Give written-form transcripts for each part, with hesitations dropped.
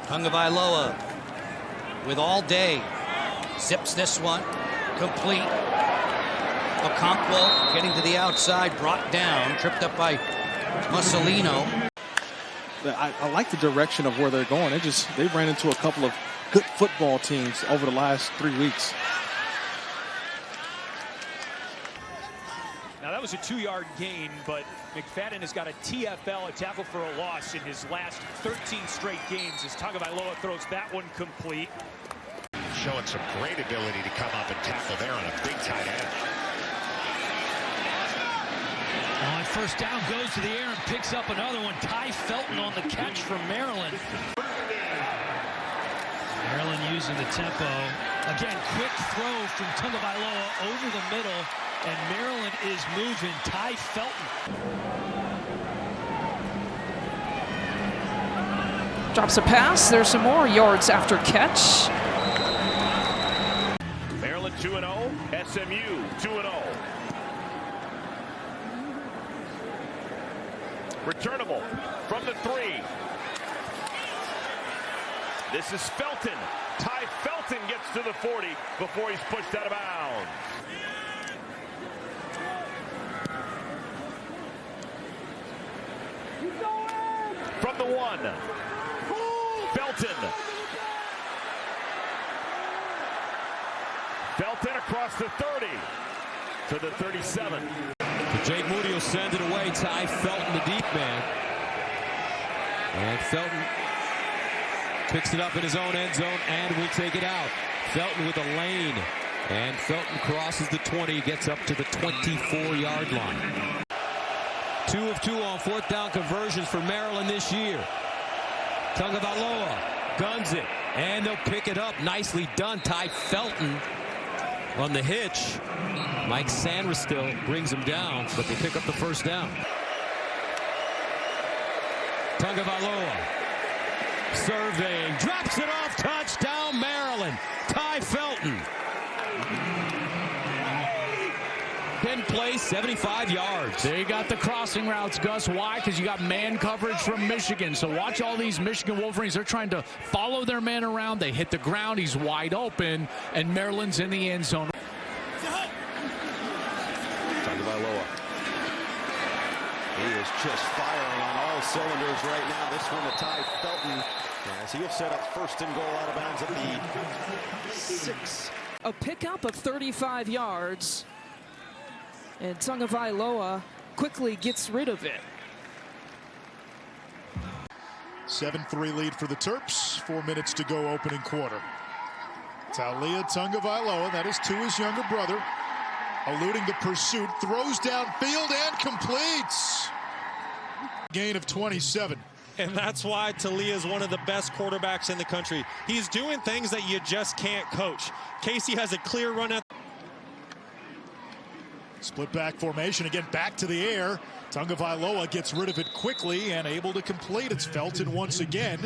Tagovailoa with all day. Zips this one. Complete. Okonkwo getting to the outside. Brought down. Tripped up by Mussolino. I like the direction of where they're going. They ran into a couple of good football teams over the last 3 weeks. Now that was a 2-yard gain, but McFadden has got a TFL, a tackle for a loss, in his last 13 straight games as Tagovailoa throws that one complete. Showing some great ability to come up and tackle there on a big tight end. On first down, goes to the air and picks up another one. Tai Felton on the catch from Maryland. Maryland using the tempo. Again, quick throw from Tagovailoa over the middle, and Maryland is moving. Tai Felton. Drops a pass. There's some more yards after catch. Maryland 2-0. SMU 2-0. Returnable from the 3. This is Felton. Tai Felton gets to the 40 before he's pushed out of bounds. From the 1. Felton. Felton across the 30 to the 37. Jake Moody will send it away. Tai Felton, the deep man. And Felton picks it up in his own end zone and will take it out. Felton with a lane. And Felton crosses the 20, gets up to the 24-yard line. 2 of 2 on 4th down conversions for Maryland this year. Tagovailoa guns it, and they'll pick it up. Nicely done. Tai Felton on the hitch. Mike Sandristil brings him down, but they pick up the first down. Tagovailoa surveying, drops it off, touchdown Maryland. Tai Felton. Pin play, 75 yards. They got the crossing routes, Gus. Why? Because you got man coverage from Michigan. So watch all these Michigan Wolverines. They're trying to follow their man around. They hit the ground. He's wide open, and Maryland's in the end zone. Tagovailoa. He is just firing on all cylinders right now. This one to Tai Felton, as he'll set up first and goal out of bounds at the 6. A pickup of 35 yards. And Tagovailoa quickly gets rid of it. 7-3 lead for the Terps. 4 minutes to go opening quarter. Taulia Tagovailoa, that is to his younger brother, eluding the pursuit, throws downfield and completes. Gain of 27. And that's why Taulia is one of the best quarterbacks in the country. He's doing things that you just can't coach. Casey has a clear run at. Split back formation, again back to the air. Tagovailoa gets rid of it quickly and able to complete. It's Felton once again.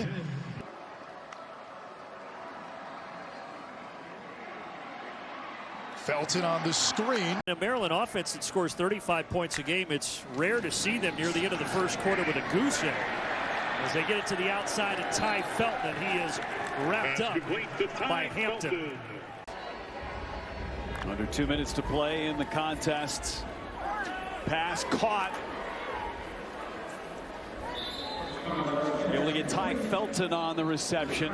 Felton on the screen. A Maryland offense that scores 35 points a game, it's rare to see them near the end of the first quarter with a goose egg. As they get it to the outside of Tai Felton, he is wrapped up by Hampton. Under 2 minutes to play in the contest. Pass caught. Able to get Tai Felton on the reception.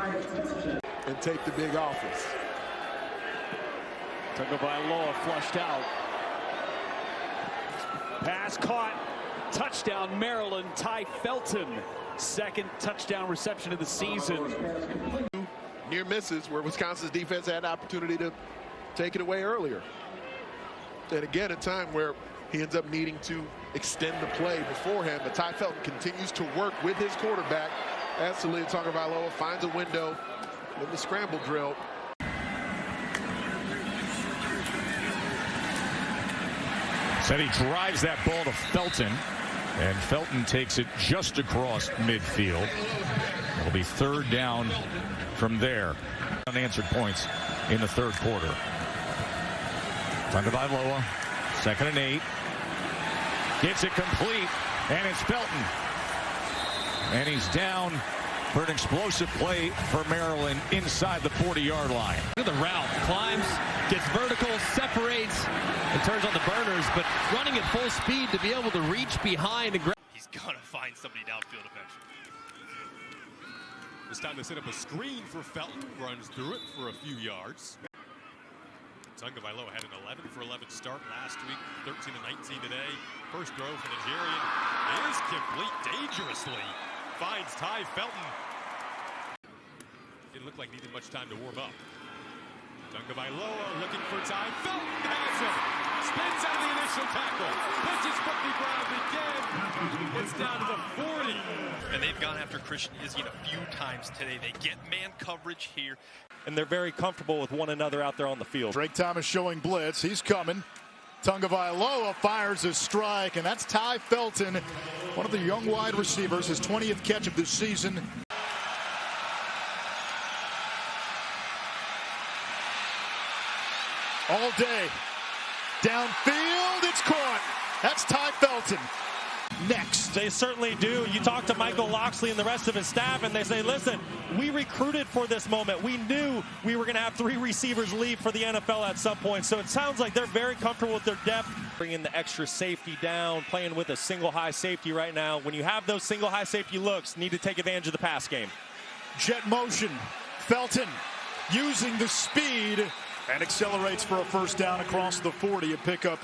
And take the big offense. Tagovailoa flushed out. Pass caught. Touchdown Maryland. Tai Felton. Second touchdown reception of the season. Near misses where Wisconsin's defense had an opportunity to take it away earlier. And again, a time where he ends up needing to extend the play beforehand. But Tai Felton continues to work with his quarterback as Taulia Tagovailoa finds a window in the scramble drill. Said he drives that ball to Felton, and Felton takes it just across midfield. It'll be 3rd down from there. Unanswered points in the 3rd quarter. Tagovailoa, 2nd and 8. Gets it complete, and it's Felton. And he's down for an explosive play for Maryland inside the 40-yard line. Look at the route. Climbs, gets vertical, separates, and turns on the burners, but running at full speed to be able to reach behind and grab. He's going to find somebody downfield eventually. It's time to set up a screen for Felton. Runs through it for a few yards. Tagovailoa had an 11-for-11 start last week, 13-19 today. First throw for the Nigerian is complete dangerously. Finds Tai Felton. Didn't look like needed much time to warm up. Tagovailoa looking for Tai Felton. Has him. Spins out the initial tackle. Pitches from the ground again. It's down to the 40. And they've gone after Christian Izzy a few times today. They get man coverage here. And they're very comfortable with one another out there on the field. Drake Thomas showing blitz. He's coming. Tagovailoa fires a strike, and that's Tai Felton, one of the young wide receivers, his 20th catch of the season. All day. Downfield, it's caught. That's Tai Felton. Next. They certainly do. You talk to Michael Locksley and the rest of his staff, and they say, listen, we recruited for this moment. We knew we were going to have 3 receivers leave for the NFL at some point. So it sounds like they're very comfortable with their depth. Bringing the extra safety down, playing with a single high safety right now. When you have those single high safety looks, need to take advantage of the pass game. Jet motion. Felton using the speed and accelerates for a first down across the 40, a pickup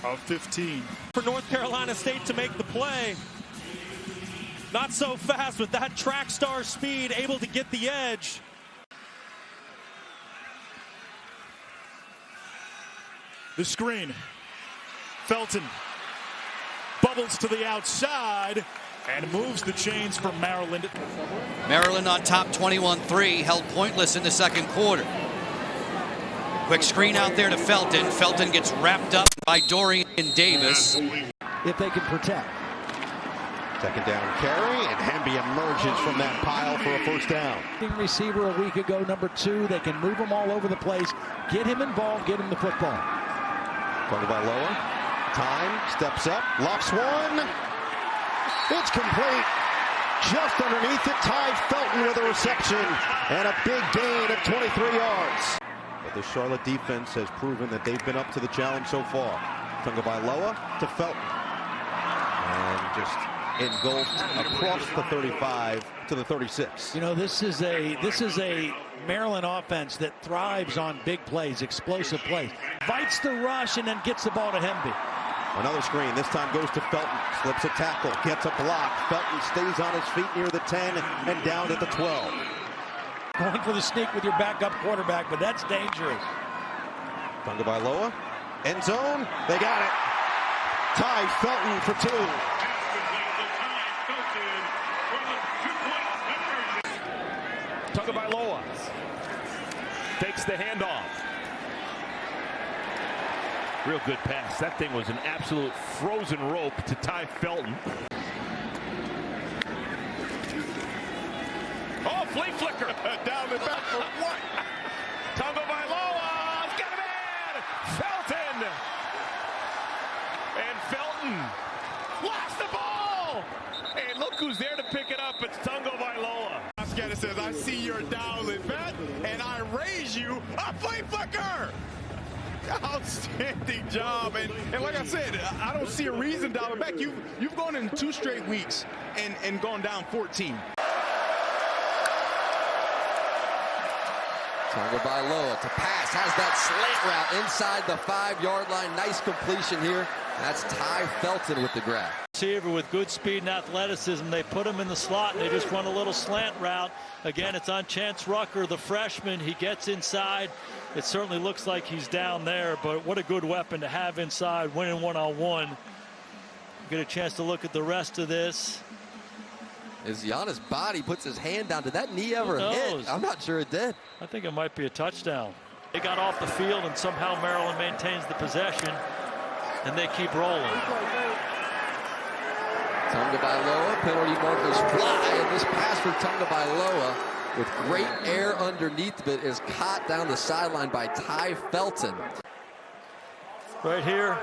of 15. For North Carolina State to make the play. Not so fast with that track star speed, able to get the edge. The screen. Felton bubbles to the outside and moves the chains for Maryland. Maryland on top 21-3, held pointless in the second quarter. Quick screen out there to Felton. Felton gets wrapped up by Dorian Davis. If they can protect. Second down carry, and Hemby emerges from that pile for a first down. Receiver a week ago, number 2. They can move him all over the place. Get him involved, get him the football. Tagovailoa. Time, steps up, lofts one. It's complete. Just underneath it, Tai Felton with a reception and a big gain of 23 yards. But the Charlotte defense has proven that they've been up to the challenge so far. Tagovailoa to Felton. And just engulfed across the 35 to the 36. You know, this is a Maryland offense that thrives on big plays, explosive plays. Fights the rush and then gets the ball to Hemby. Another screen, this time goes to Felton, slips a tackle, gets a block. Felton stays on his feet near the 10 and down at the 12. Going for the sneak with your backup quarterback, but that's dangerous. Tagovailoa, end zone, they got it. Tai Felton for 2. Tagovailoa takes the handoff. Real good pass. That thing was an absolute frozen rope to Tai Felton. Oh, flea flicker. Down the back for what? Tagovailoa's got a man. Felton. And Felton lost the ball. And look who's there to pick it up. It's Tagovailoa. Scatter says, I see your down at bat, and I raise you a flea flicker. Outstanding job, and like I said, I don't see a reason Diamondback. You've gone in 2 straight weeks and gone down 14. Tagovailoa to pass, has that slant route inside the 5-yard line. Nice completion here. That's Tai Felton with the grab. Receiver with good speed and athleticism. They put him in the slot and they just run a little slant route. Again, it's on Chance Rucker, the freshman. He gets inside. It certainly looks like he's down there, but what a good weapon to have inside, winning one-on-one. Get a chance to look at the rest of this. Is Giannis' body, puts his hand down. Did that knee ever hit? I'm not sure it did. I think it might be a touchdown. They got off the field and somehow Maryland maintains the possession and they keep rolling. Tagovailoa, penalty markers fly, and this pass from Tagovailoa with great air underneath of it is caught down the sideline by Tai Felton. Right here,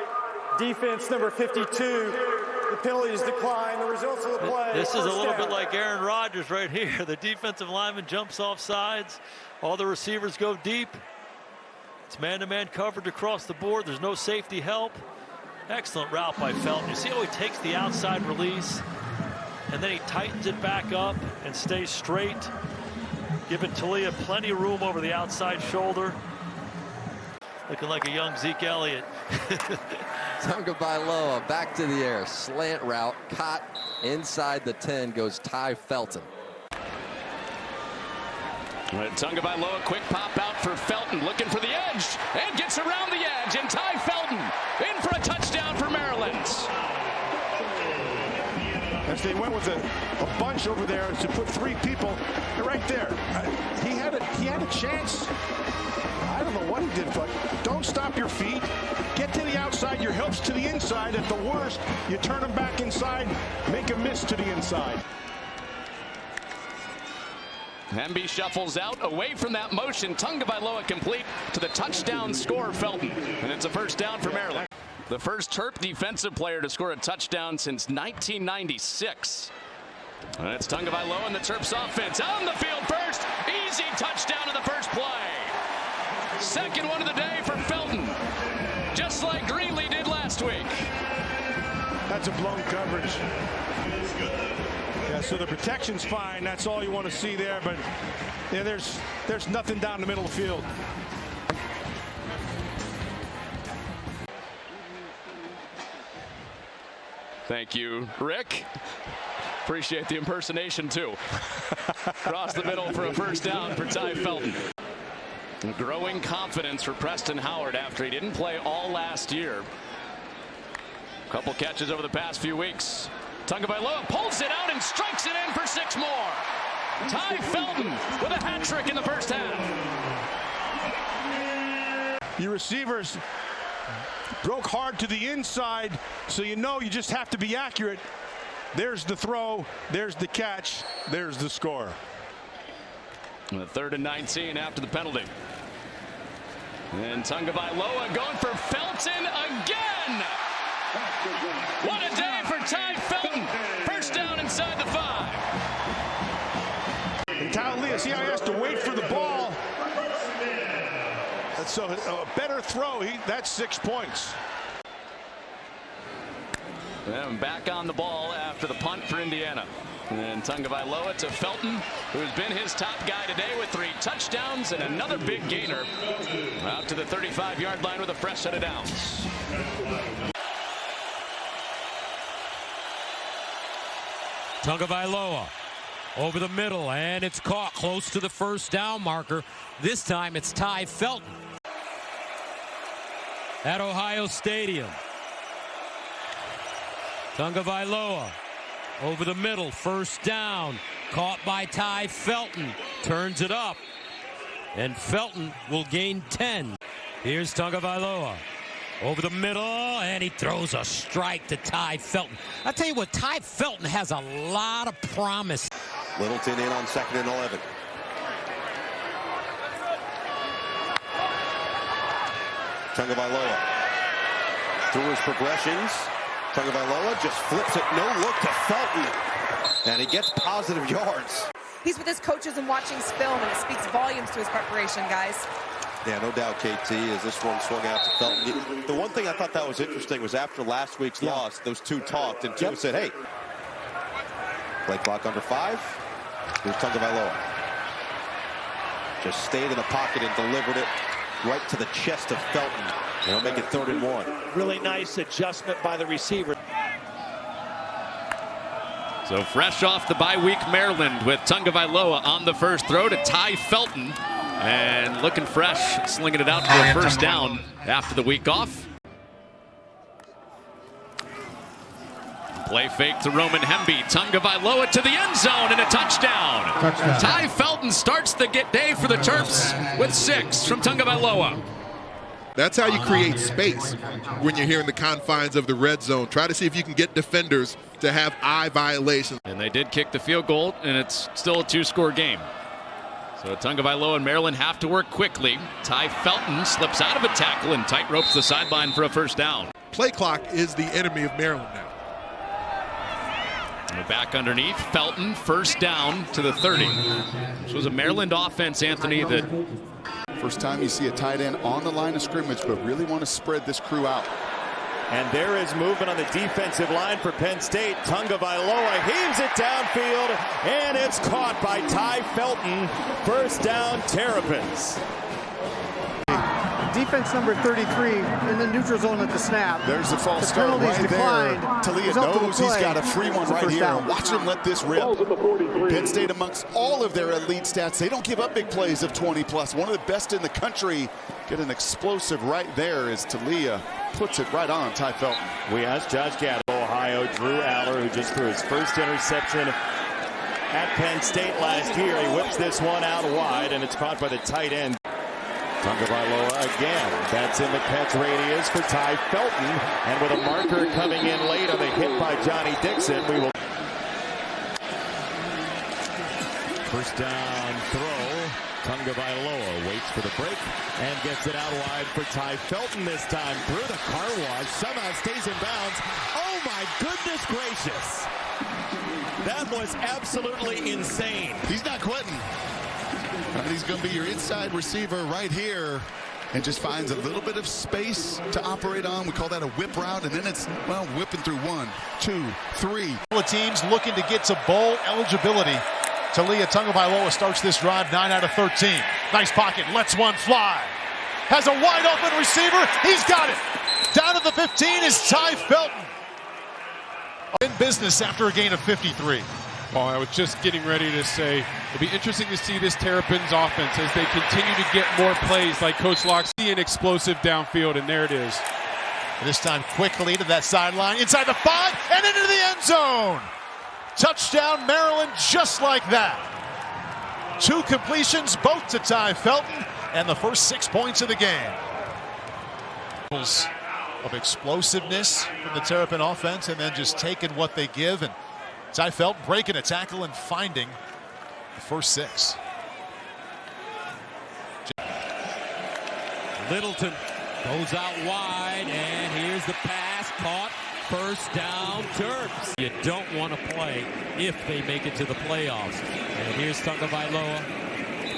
defense number 52, The penalties decline. The results of the play. This is a little bit like Aaron Rodgers right here. The defensive lineman jumps off sides. All the receivers go deep. It's man-to-man coverage across the board. There's no safety help. Excellent route by Felton. You see how he takes the outside release, and then he tightens it back up and stays straight, giving Talia plenty of room over the outside shoulder. Looking like a young Zeke Elliott. Tagovailoa back to the air. Slant route. Caught inside the 10 goes Tai Felton. Tagovailoa, quick pop out for Felton, looking for the edge, and gets around the edge, and Tai Felton in for a touchdown for Maryland. As they went with a bunch over there to put three people right there. He had a chance. I don't know what he did, but don't stop your feet. Get to the outside, your hips to the inside. At the worst, you turn them back inside, make a miss to the inside. Hemby shuffles out away from that motion. Tagovailoa complete to the touchdown score, Felton. And it's a first down for Maryland. The first Terp defensive player to score a touchdown since 1996. And it's Tagovailoa and the Terps offense on the field first. Easy touchdown in the first play. Second one of the day for Felton. Just like Greenlee did last week. That's a blown coverage. Yeah, so the protection's fine. That's all you want to see there. But yeah, there's nothing down the middle of the field. Thank you, Rick. Appreciate the impersonation, too. Across the middle for a first down for Tai Felton. Growing confidence for Preston Howard after he didn't play all last year. Couple catches over the past few weeks. Tagovailoa pulls it out and strikes it in for 6 more. Tai Felton with a hat trick in the first half. Your receivers broke hard to the inside, so you know you just have to be accurate. There's the throw, there's the catch, there's the score. And the 3rd and 19 after the penalty. And Tagovailoa going for Felton again. What a day for Tai Felton. First down inside the 5. And Talia, see how he has to wait for the ball. And so a better throw, that's 6 points. And back on the ball after the punt for Indiana. And Tagovailoa to Felton, who's been his top guy today with 3 touchdowns and another big gainer. Out to the 35-yard line with a fresh set of downs. Tagovailoa over the middle, and it's caught close to the first down marker. This time it's Tai Felton at Ohio Stadium. Tagovailoa over the middle, first down, caught by Tai Felton, turns it up, and Felton will gain 10. Here's Tagovailoa over the middle, and he throws a strike to Tai Felton. I'll tell you what, Tai Felton has a lot of promise. Littleton in on 2nd and 11. Tagovailoa through his progressions. Tagovailoa just flips it, no look to Felton, and he gets positive yards. He's with his coaches and watching film, and it speaks volumes to his preparation, guys. Yeah, no doubt, KT, as this one swung out to Felton. The one thing I thought that was interesting was after last week's loss, those two talked, and two said, hey, play clock under 5. Here's Tagovailoa. Just stayed in the pocket and delivered it right to the chest of Felton. They'll make it 3rd and 1. Really nice adjustment by the receiver. So fresh off the bye week, Maryland with Tagovailoa on the first throw to Tai Felton. And looking fresh, slinging it out for a first down after the week off. Play fake to Roman Hemby. Tagovailoa to the end zone and a touchdown. Tai Felton starts the day for the Terps with 6 from Tagovailoa. That's how you create space when you're here in the confines of the red zone. Try to see if you can get defenders to have eye violations. And they did kick the field goal, and it's still a 2-score game. So Tagovailoa and Maryland have to work quickly. Tai Felton slips out of a tackle and tight ropes the sideline for a first down. Play clock is the enemy of Maryland now. Back underneath, Felton, first down to the 30. This was a Maryland offense, Anthony, that... First time you see a tight end on the line of scrimmage, but really want to spread this crew out. And there is movement on the defensive line for Penn State. Tunga Vailoa heaves it downfield, and it's caught by Tai Felton. First down, Terrapins. Defense number 33 in the neutral zone at the snap. There's the false start right there. Talia knows he's got a free one right here. Watch him let this rip. Penn State, amongst all of their elite stats, they don't give up big plays of 20+. One of the best in the country. Get an explosive right there as Talia puts it right on Tai Felton. We asked Josh Gatto, Ohio, Drew Aller, who just threw his first interception at Penn State last year. He whips this one out wide, and it's caught by the tight end. Tunga Vailoa again. That's in the catch radius for Tai Felton. And with a marker coming in late on the hit by Johnny Dixon, we will... First down throw. Tunga Vailoa waits for the break and gets it out wide for Tai Felton this time. Through the car wash. Somehow stays in bounds. Oh my goodness gracious. That was absolutely insane. He's not quitting. He's going to be your inside receiver right here and just finds a little bit of space to operate on. We call that a whip route, and then it's, well, whipping through 1, 2, 3. The teams looking to get to bowl eligibility. Talia Tagovailoa starts this drive 9 out of 13. Nice pocket, lets one fly. Has a wide open receiver. He's got it. Down to the 15 is Tai Felton. In business after a gain of 53. Well, I was just getting ready to say, it'll be interesting to see this Terrapins offense as they continue to get more plays like Coach Locke, see an explosive downfield, and there it is. This time quickly to that sideline, inside the 5, and into the end zone. Touchdown, Maryland, just like that. 2 completions, both to Tai Felton, and the first 6 points of the game. Of explosiveness from the Terrapin offense, and then just taking what they give, and Tai Felton breaking a tackle and finding the first 6. Littleton goes out wide, and here's the pass caught. First down, Terps. You don't want to play if they make it to the playoffs. And here's Tunga Vailoa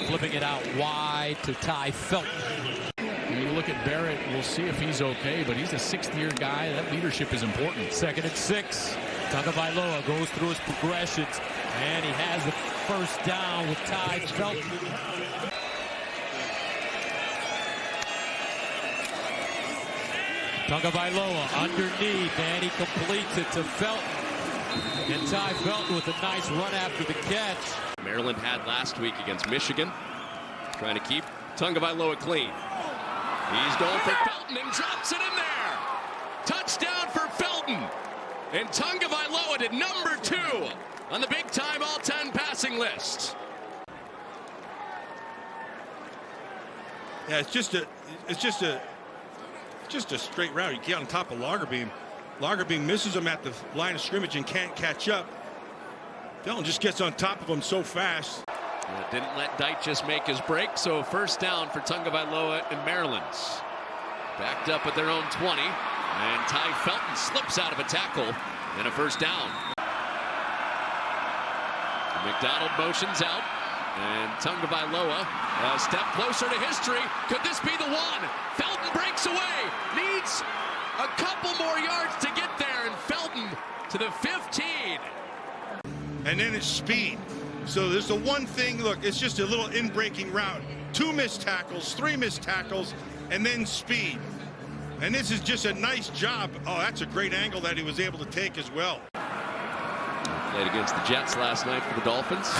flipping it out wide to Tai Felton. When you look at Barrett, we'll see if he's okay, but he's a 6th-year guy. That leadership is important. 2nd and 6. Tunga Vailoa goes through his progressions, and he has the first down with Tai Felton. Tunga Vailoa underneath, and he completes it to Felton. And Tai Felton with a nice run after the catch. Maryland had last week against Michigan. Trying to keep Tunga Vailoa clean. He's going for Felton and drops it in there. Touchdown for Felton. And Tunga Vailoa to number 2 on the big-time all-10 passing list. Yeah, it's just a straight route. You get on top of Lagerbeam. Lagerbeam misses him at the line of scrimmage and can't catch up. Felton just gets on top of him so fast. Didn't let Dyke just make his break, so first down for Tunga Vailoa and Maryland. Backed up at their own 20, and Tai Felton slips out of a tackle and a first down. McDonald motions out, and Tunga Vailoa a step closer to history. Could this be the one? Felton breaks away, needs a couple more yards to get there, and Felton to the 15. And then it's speed. So there's the one thing, look, it's just a little in-breaking route. 2 missed tackles, 3 missed tackles, and then speed. And this is just a nice job. Oh, that's a great angle that he was able to take as well. Played against the Jets last night for the Dolphins.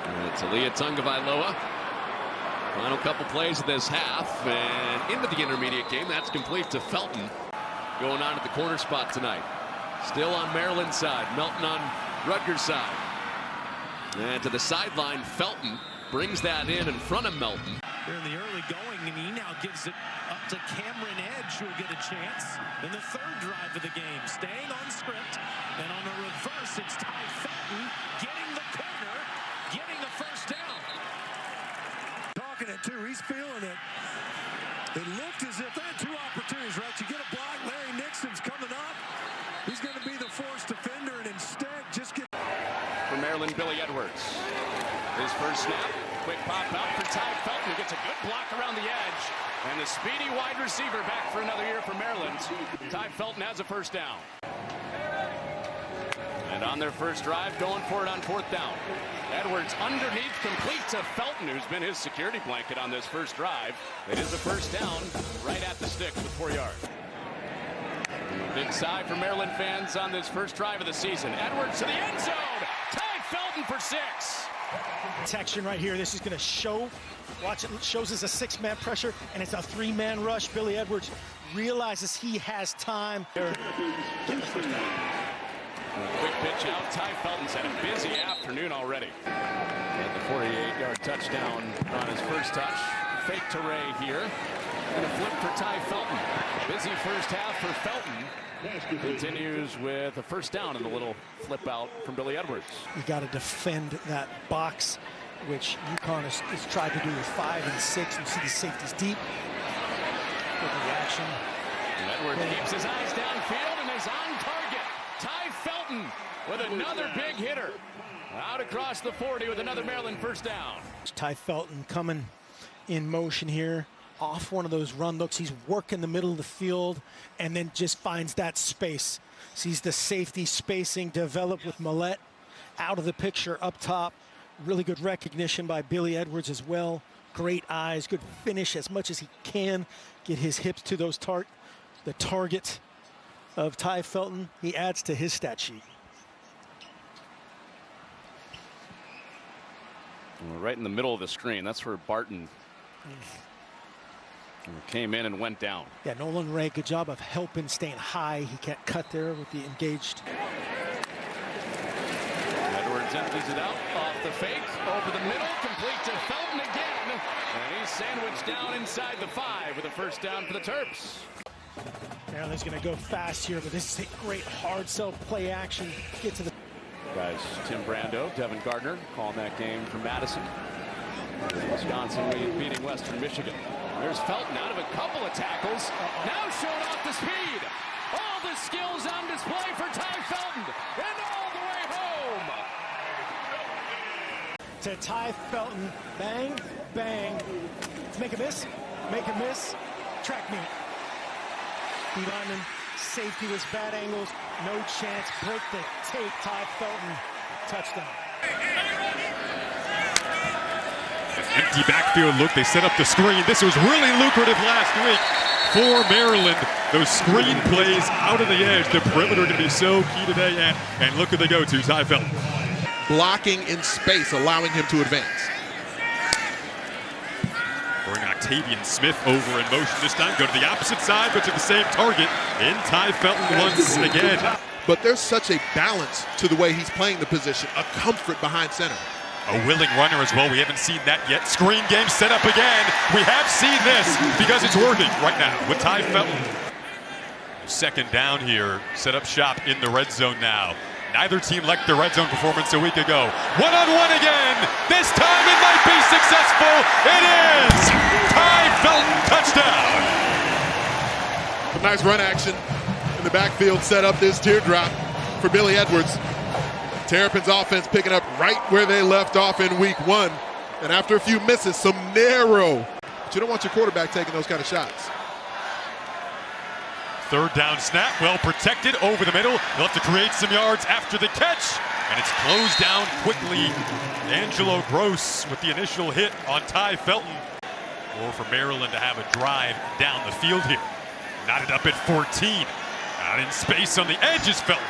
And Talia Tunga Vailoa. Final couple plays of this half, and into the intermediate game, that's complete to Felton. Going on at the corner spot tonight. Still on Maryland's side, Melton on Rutgers' side. And to the sideline, Felton brings that in front of Melton. They're in the early going, and he now gives it up to Cameron Edge, who will get a chance in the 3rd drive of the game. Staying on script, and on the reverse, it's Tai Felton getting the corner, getting the first down. Talking it too, he's feeling it. It looked as if they had 2 opportunities, right? You get a block, Larry Nixon's coming up. He's going to be the force to finish. Billy Edwards. His first snap, quick pop out for Tai Felton, who gets a good block around the edge. And the speedy wide receiver back for another year for Maryland. Tai Felton has a first down. And on their first drive, going for it on fourth down. Edwards underneath, complete to Felton, who's been his security blanket on this first drive. It is a first down, right at the sticks with 4 yards. Big sigh for Maryland fans on this first drive of the season. Edwards to the end zone. Tai Felton for 6. Protection right here. This is going to show. Watch it. Shows us a 6-man pressure, and it's a 3-man rush. Billy Edwards realizes he has time. Quick pitch out. Tai Felton's had a busy afternoon already. Had the 48-yard touchdown on his first touch. Fake to Ray here. And a flip for Tai Felton. Busy first half for Felton. Continues with a first down and a little flip out from Billy Edwards. You got to defend that box, which UConn has tried to do with 5 and 6. You see the safeties deep. Good reaction. And Edwards keeps his eyes downfield and is on target. Tai Felton with another big hitter. Out across the 40 with another Maryland first down. Tai Felton coming in motion here. Off one of those run looks. He's working the middle of the field and then just finds that space. Sees the safety spacing develop with Millette out of the picture up top. Really good recognition by Billy Edwards as well. Great eyes, good finish as much as he can. Get his hips to those the target of Tai Felton. He adds to his stat sheet. Right in the middle of the screen. That's where Barton came in and went down. Yeah, Nolan Ray, good job of helping, staying high. He can't cut there with the engaged. Edwards empties it out off the fake, over the middle, complete to Felton again. And he's sandwiched down inside the 5 with a first down for the Terps. Maryland's going to go fast here, but this is a great hard sell play action. Get to the guys. Tim Brando, Devin Gardner calling that game for Madison. Wisconsin beating Western Michigan. There's Felton out of a couple of tackles. Now showing off the speed. All the skills on display for Tai Felton. And all the way home. To Tai Felton. Bang, bang. Make a miss. Make a miss. Track meet. D lineman. Safety was bad angles. No chance. Break the tape. Tai Felton. Touchdown. Empty backfield look. They set up the screen. This was really lucrative last week for Maryland. Those screen plays out of the edge. The perimeter going to be so key today. And look who they go to, Tai Felton. Blocking in space, allowing him to advance. Bring Octavian Smith over in motion this time. Go to the opposite side, but to the same target. In Tai Felton once again. But there's such a balance to the way he's playing the position. A comfort behind center. A willing runner as well. We haven't seen that yet. Screen game set up again. We have seen this because it's working right now with Tai Felton. Second down here. Set up shop in the red zone now. Neither team liked their red zone performance a week ago. One-on-one again. This time it might be successful. It is! Tai Felton touchdown. A nice run action in the backfield set up this teardrop for Billy Edwards. Terrapins offense picking up right where they left off in week 1. And after a few misses, some narrow. But you don't want your quarterback taking those kind of shots. Third down snap, well protected over the middle. They'll have to create some yards after the catch. And it's closed down quickly. Angelo Gross with the initial hit on Tai Felton. Or for Maryland to have a drive down the field here. Knotted up at 14. Out in space on the edge is Felton.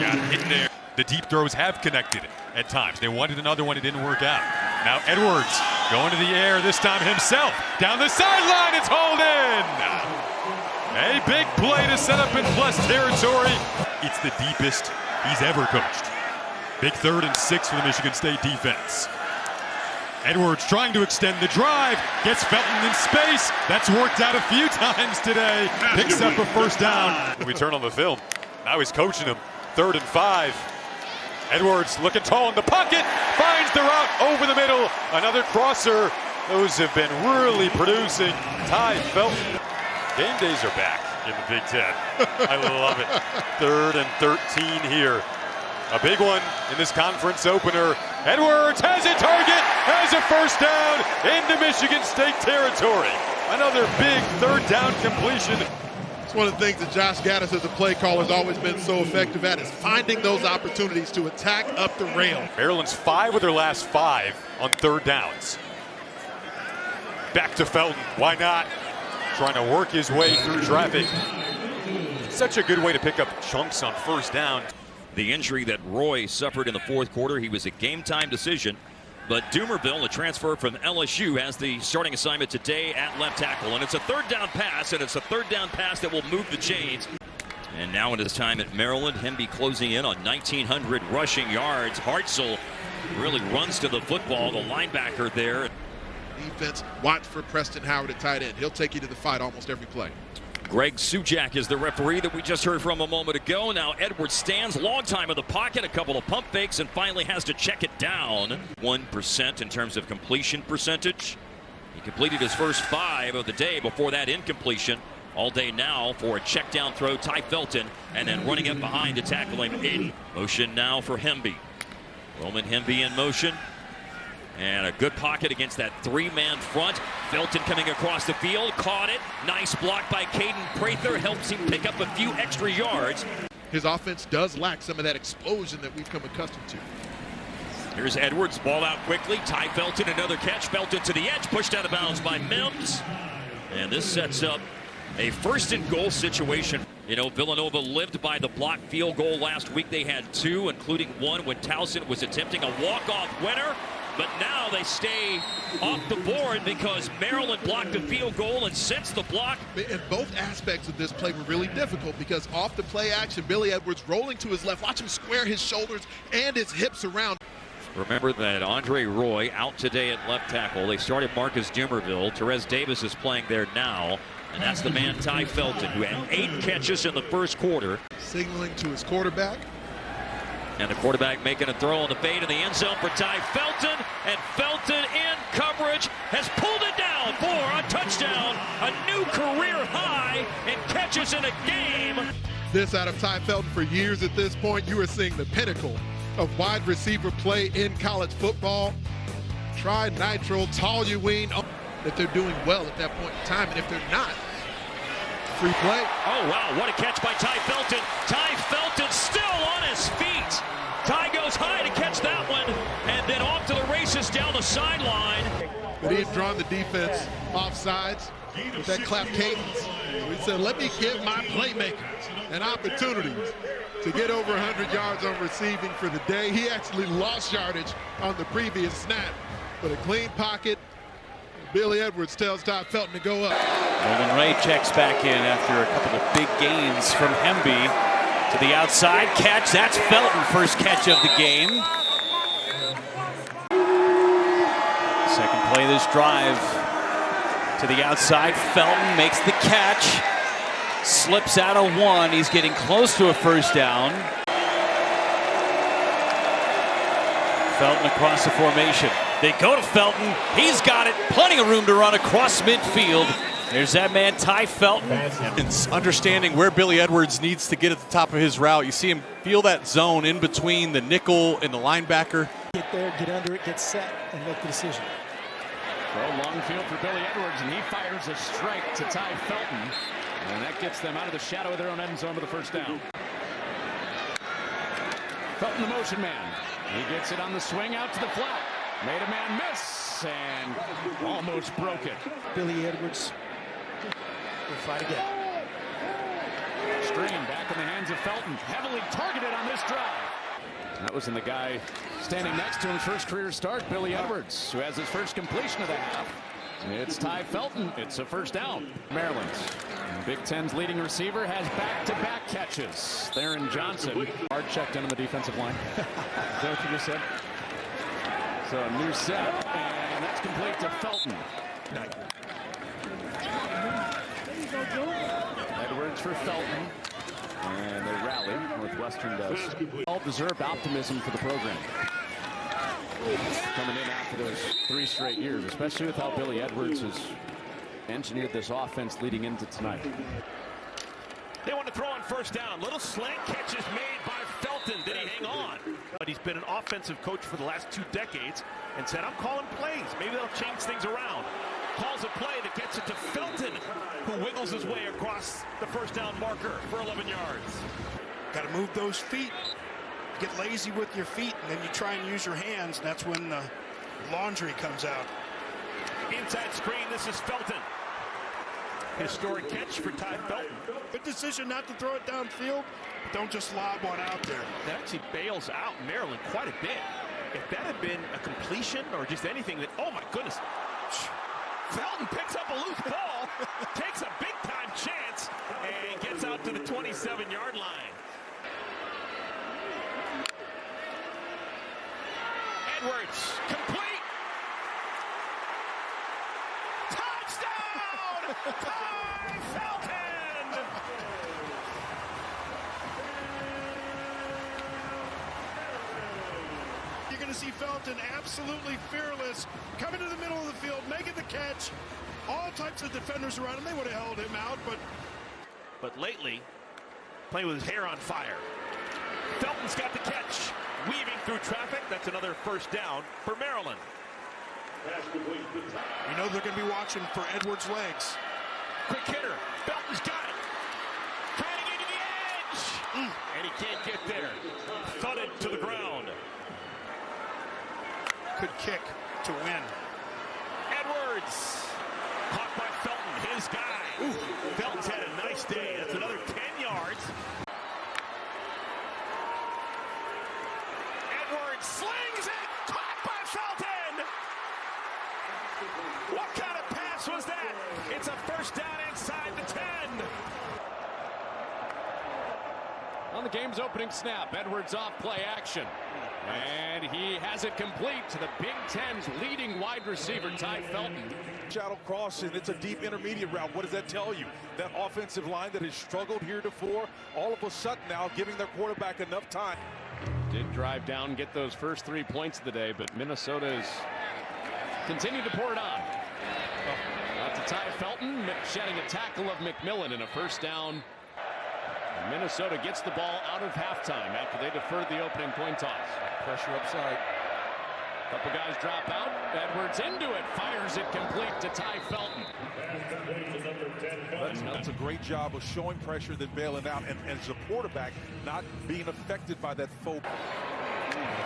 Got hit there. The deep throws have connected at times. They wanted another one, it didn't work out. Now Edwards going to the air, this time himself. Down the sideline, it's hauled in. A big play to set up in plus territory. It's the deepest he's ever coached. Big 3rd and 6 for the Michigan State defense. Edwards trying to extend the drive, gets Felton in space. That's worked out a few times today. Picks up a first down. We turn on the film. Now he's coaching him. 3rd and 5. Edwards looking tall in the pocket. Finds the route over the middle. Another crosser. Those have been really producing. Tai Felton. Game days are back in the Big Ten. I love it. 3rd and 13 here A big one in this conference opener. Edwards has a target, has a first down into Michigan State territory. Another big third down completion. It's one of the things that Josh Gaddis as a play caller has always been so effective at, is finding those opportunities to attack up the rail. Maryland's 5 of their last 5 on third downs. Back to Felton, why not? Trying to work his way through traffic. Such a good way to pick up chunks on first down. The injury that Roy suffered in the fourth quarter, he was a game-time decision. But Doomerville, the transfer from LSU, has the starting assignment today at left tackle. And it's a third down pass, and it's a third down pass that will move the chains. And now it is time at Maryland. Hemby closing in on 1,900 rushing yards. Hartzell really runs to the football, the linebacker there. Defense, watch for Preston Howard at tight end. He'll take you to the fight almost every play. Greg Sujak is the referee that we just heard from a moment ago. Now Edwards stands long time in the pocket, a couple of pump fakes, and finally has to check it down. 1% in terms of completion percentage. He completed his first 5 of the day before that incompletion. All day now for a check down throw, Tai Felton, and then running up behind to tackle him. In motion now for Hemby. Roman Hemby in motion. And a good pocket against that 3-man front. Felton coming across the field, caught it. Nice block by Caden Prather, helps him pick up a few extra yards. His offense does lack some of that explosion that we've come accustomed to. Here's Edwards, ball out quickly. Tai Felton, another catch. Felton to the edge, pushed out of bounds by Mims. And this sets up a first and goal situation. You know, Villanova lived by the blocked field goal last week. They had 2, including one when Towson was attempting a walk-off winner. But now they stay off the board because Maryland blocked the field goal, and since the block. And both aspects of this play were really difficult because off the play action, Billy Edwards rolling to his left. Watch him square his shoulders and his hips around. Remember that Andre Roy out today at left tackle. They started Marcus Doomerville. Therese Davis is playing there now. And that's the man, Tai Felton, who had 8 catches in the first quarter. Signaling to his quarterback. And the quarterback making a throw on the fade in the end zone for Tai Felton. And Felton in coverage has pulled it down for a touchdown. A new career high in catches in a game. This out of Tai Felton for years at this point. You are seeing the pinnacle of wide receiver play in college football. Tri-nitro, toluene, that they're doing well at that point in time. And if they're not, free play. Oh, wow, what a catch by Tai Felton. Tai Felton still on his feet. Tai goes high to catch that one, and then off to the races down the sideline. But he had drawn the defense off sides with that clap cadence. He said, let me give my playmakers an opportunity to get over 100 yards on receiving for the day. He actually lost yardage on the previous snap, but a clean pocket. Billy Edwards tells Tai Felton to go up. Nolan Ray checks back in after a couple of big gains from Hemby. To the outside, catch. That's Felton, first catch of the game. Second play of this drive. To the outside, Felton makes the catch. Slips out of 1. He's getting close to a first down. Felton across the formation. They go to Felton. He's got it. Plenty of room to run across midfield. There's that man, Tai Felton. It's understanding where Billy Edwards needs to get at the top of his route. You see him feel that zone in between the nickel and the linebacker. Get there, get under it, get set, and make the decision. Throw long field for Billy Edwards, and he fires a strike to Tai Felton. And that gets them out of the shadow of their own end zone with the first down. Felton, the motion man. He gets it on the swing out to the flat. Made a man miss and almost broke it. Billy Edwards will fight again. Stream back in the hands of Felton. Heavily targeted on this drive. That was in the guy standing next to him, first career start, Billy Edwards, who has his first completion of the half. It's Tai Felton. It's a first down. Maryland, Big Ten's leading receiver, has back-to-back catches. Theron Johnson, hard checked in on the defensive line. Is that what you just said? So a new set, and that's complete to Felton. Edwards for Felton, and they rally. Northwestern does. Well-deserved optimism for the program. Coming in after those 3 straight years, especially with how Billy Edwards has engineered this offense leading into tonight. They want to throw on first down. Little slant catch is made by Felton. Did he hang on. But he's been an offensive coach for the last 2 decades and said, I'm calling plays. Maybe they'll change things around. Calls a play that gets it to Felton, who wiggles his way across the first down marker for 11 yards. Got to move those feet. Get lazy with your feet, and then you try and use your hands, and that's when the laundry comes out. Inside screen, this is Felton. Historic catch for Tai Felton. Good decision not to throw it downfield, but don't just lob one out there. That actually bails out Maryland quite a bit. If that had been a completion or just anything that, oh my goodness. Felton picks up a loose ball, takes a big-time chance, and gets out to the 27-yard line. Edwards, complete. Touchdown! Tai Felton! You're going to see Felton absolutely fearless, coming to the middle of the field, making the catch. All types of defenders around him, they would have held him out, But lately, playing with his hair on fire. Felton's got the catch. Weaving through traffic, that's another first down for Maryland. You know they're going to be watching for Edwards' legs. Quick hitter, Felton's got it. Trying to get to the edge. And he can't get there. Thudded to the ground. Good kick to win. Edwards. Caught by Felton, his guy. Felton's had a nice day. That's another 10 yards. Edwards slings it. Caught by Felton. What kind of pass was that? It's a first down inside the 10. On the game's opening snap, Edwards off play action. And he has it complete to the Big Ten's leading wide receiver, Tai Felton. Shadow cross, and it's a deep intermediate route. What does that tell you? That offensive line that has struggled heretofore, all of a sudden now giving their quarterback enough time. Did drive down, get those first 3 points of the day, but Minnesota's continued to pour it on. Out to Tai Felton, shedding a tackle of McMillan in a first down. And Minnesota gets the ball out of halftime after they deferred the opening coin toss. Pressure upside. Couple guys drop out. Edwards into it, fires it complete to Tai Felton. That's a great job of showing pressure, then bailing out, and as a quarterback, not being affected by that faux.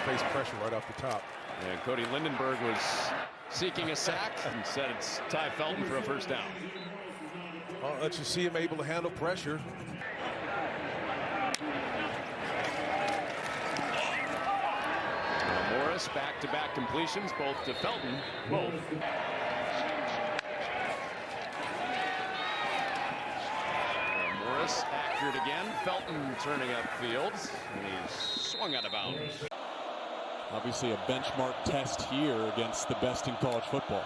Face pressure right off the top. And Cody Lindenberg was seeking a sack and said it's Tai Felton for a first down. Well, let you see him able to handle pressure. Morris, back-to-back completions, both to Felton. Both. Morris accurate again. Felton turning upfield, and he's swung out of bounds. Obviously a benchmark test here against the best in college football.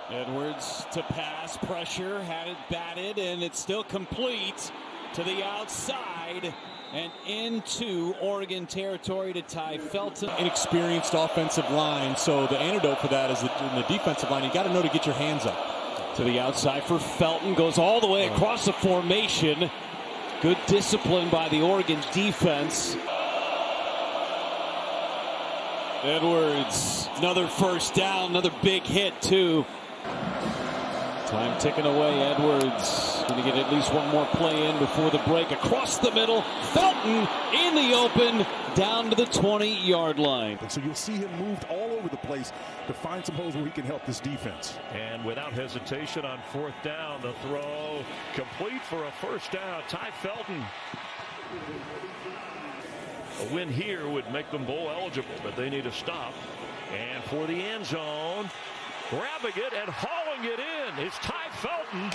Edwards to pass, pressure, had it batted, and it's still complete to the outside and into Oregon territory to Tai Felton. Inexperienced offensive line, so the antidote for that is in the defensive line, you got to know to get your hands up. To the outside for Felton, goes all the way across the formation. Good discipline by the Oregon defense. Edwards, another first down, another big hit too. Time ticking away. Edwards going to get at least one more play in before the break. Across the middle, Felton in the open, down to the 20-yard line. And so you'll see him moved all over the place to find some holes where he can help this defense. And without hesitation on fourth down, the throw complete for a first down. Tai Felton. A win here would make them bowl eligible, but they need a stop. And for the end zone, grabbing it and hauling it in, it's Tai Felton,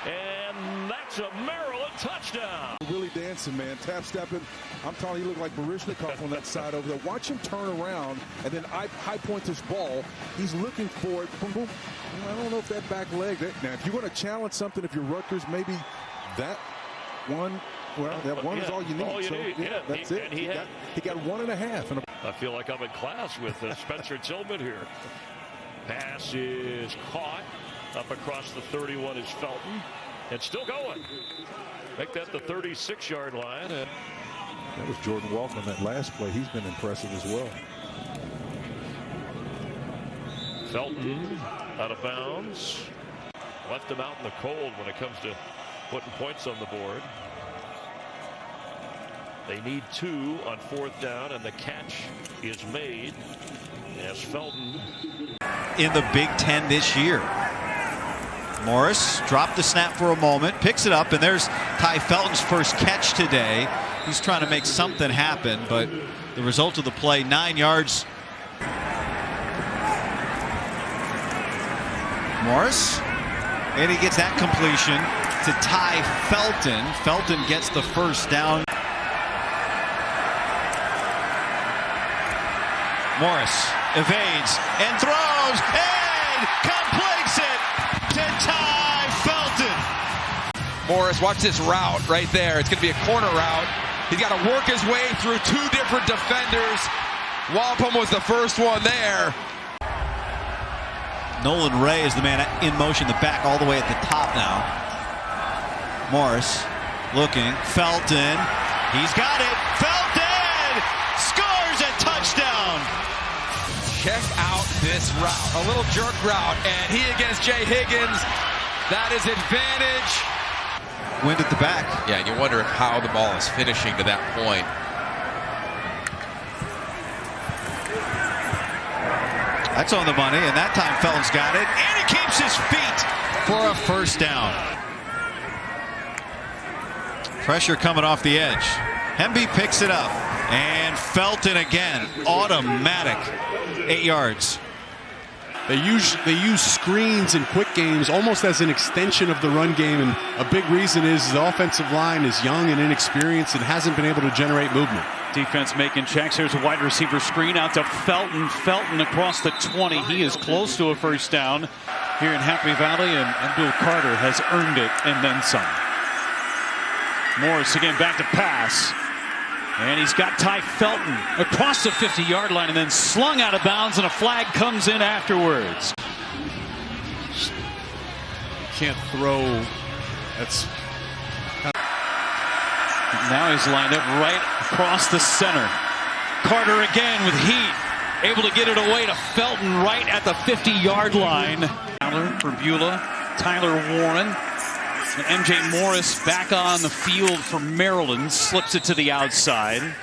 and that's a Maryland touchdown. Really dancing, man, tap stepping. I'm telling you, he looked like Barishnikov on that side over there. Watch him turn around and then high point this ball. He's looking for it. Boom, boom. I don't know if that back leg. Now, if you're going to challenge something, if you're Rutgers, maybe that one. Well, that one is all you need. All you need. Yeah, that's it. He got 1.5. I feel like I'm in class with Spencer Tillman here. Pass is caught. Up across the 31 is Felton. And still going. Make that the 36-yard line. That was Jordan Walton on that last play. He's been impressive as well. Felton out of bounds. Left him out in the cold when it comes to putting points on the board. They need 2 on 4th down, and the catch is made as Felton. In the Big Ten this year. Morris dropped the snap for a moment, picks it up, and there's Tai Felton's first catch today. He's trying to make something happen, but the result of the play, 9 yards. Morris, and he gets that completion to Tai Felton. Felton gets the first down. Morris evades and throws and completes it to Tai Felton. Morris, watch this route right there. It's going to be a corner route. He's got to work his way through 2 different defenders. Wampum was the first one there. Nolan Ray is the man in motion, the back all the way at the top now. Morris looking. Felton. He's got it. Felton scores a touchdown. Check out this route. A little jerk route. And he against Jay Higgins. That is advantage. Wind at the back. Yeah, and you wonder how the ball is finishing to that point. That's on the money, and that time Felton's got it. And he keeps his feet for a first down. Pressure coming off the edge. Hemby picks it up. And Felton again. Automatic. 8 yards. They use screens in quick games almost as an extension of the run game, and a big reason is the offensive line is young and inexperienced and hasn't been able to generate movement. Defense making checks. Here's a wide receiver screen out to Felton. Felton across the 20. He is close to a first down here in Happy Valley, and Abdul Carter has earned it and then some. Morris again back to pass. And he's got Tai Felton across the 50-yard line and then slung out of bounds, and a flag comes in afterwards. Can't throw. That's. Now he's lined up right across the center. Carter again with heat. Able to get it away to Felton right at the 50-yard line. Tyler for Beulah. Tyler Warren. And MJ Morris back on the field for Maryland, slips it to the outside.